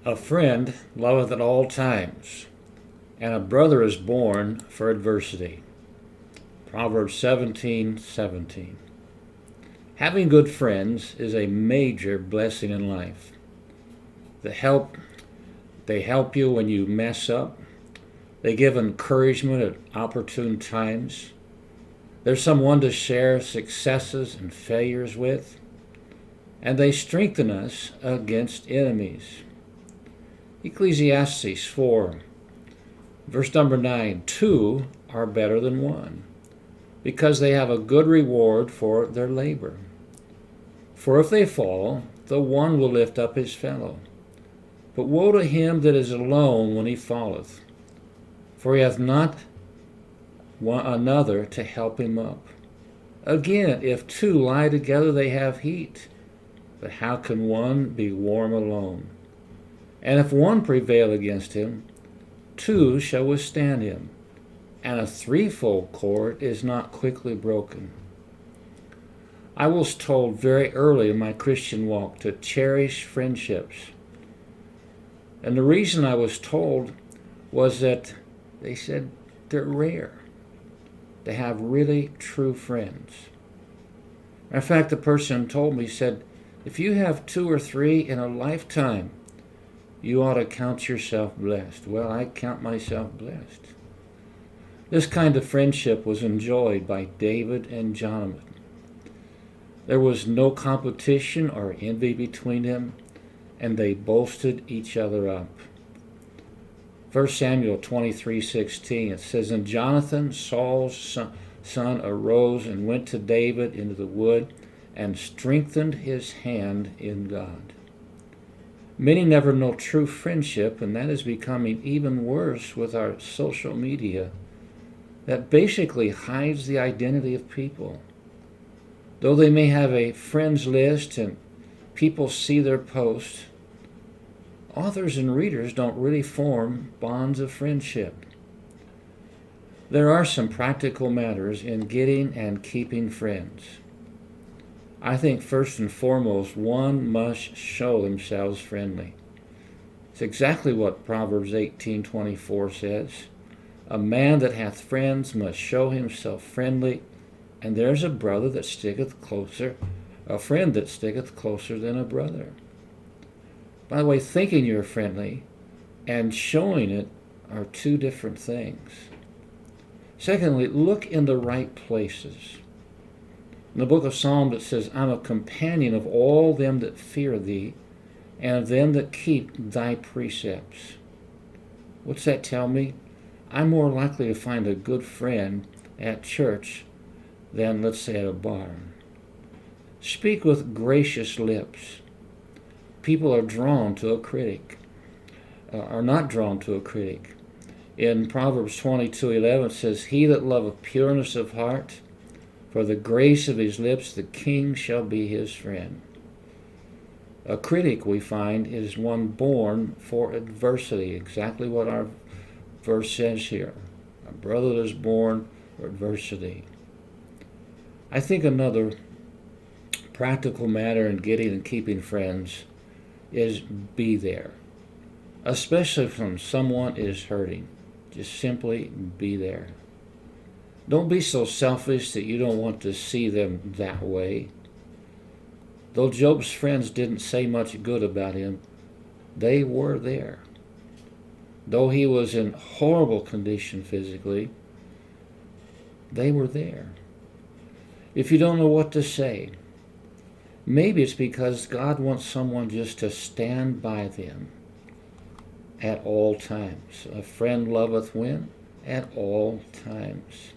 A friend loveth at all times, and a brother is born for adversity. Proverbs 17:17. Having good friends is a major blessing in life. They help you when you mess up. They give encouragement at opportune times. There's someone to share successes and failures with. And they strengthen us against enemies. Ecclesiastes 4, verse number 9, 2 are better than one, because they have a good reward for their labor. For if they fall, the one will lift up his fellow. But woe to him that is alone when he falleth, for he hath not another to help him up. Again, if two lie together, they have heat. But how can one be warm alone? And if one prevail against him, two shall withstand him. And a threefold cord is not quickly broken. I was told very early in my Christian walk to cherish friendships. And the reason I was told was that they said they're rare to have really true friends. In fact, the person told me, said, if you have 2 or 3 in a lifetime, you ought to count yourself blessed. Well, I count myself blessed. This kind of friendship was enjoyed by David and Jonathan. There was no competition or envy between them, and they bolstered each other up. 1 Samuel 23:16, it says, And Jonathan, Saul's son, arose and went to David into the wood, and strengthened his hand in God. Many never know true friendship, and that is becoming even worse with our social media that basically hides the identity of people. Though they may have a friends list and people see their posts, authors and readers don't really form bonds of friendship. There are some practical matters in getting and keeping friends. I think first and foremost, one must show themselves friendly. It's exactly what Proverbs 18:24 says. A man that hath friends must show himself friendly, and there's a brother that sticketh closer, a friend that sticketh closer than a brother. By the way, thinking you're friendly and showing it are two different things. Secondly, look in the right places. In the book of Psalms it says, I'm a companion of all them that fear thee, and of them that keep thy precepts. What's that tell me? I'm more likely to find a good friend at church than, let's say, at a bar. Speak with gracious lips. People are drawn to a critic, are not drawn to a critic. In Proverbs 22:11 it says, He that loveth pureness of heart, for the grace of his lips the king shall be his friend. A critic, we find, is one born for adversity, exactly what our verse says here. A brother that is born for adversity. I think another practical matter in getting and keeping friends is be there, especially when someone is hurting. Just simply be there. Don't be so selfish that you don't want to see them that way. Though Job's friends didn't say much good about him, they were there. Though he was in horrible condition physically, they were there. If you don't know what to say, maybe it's because God wants someone just to stand by them at all times. A friend loveth when? At all times.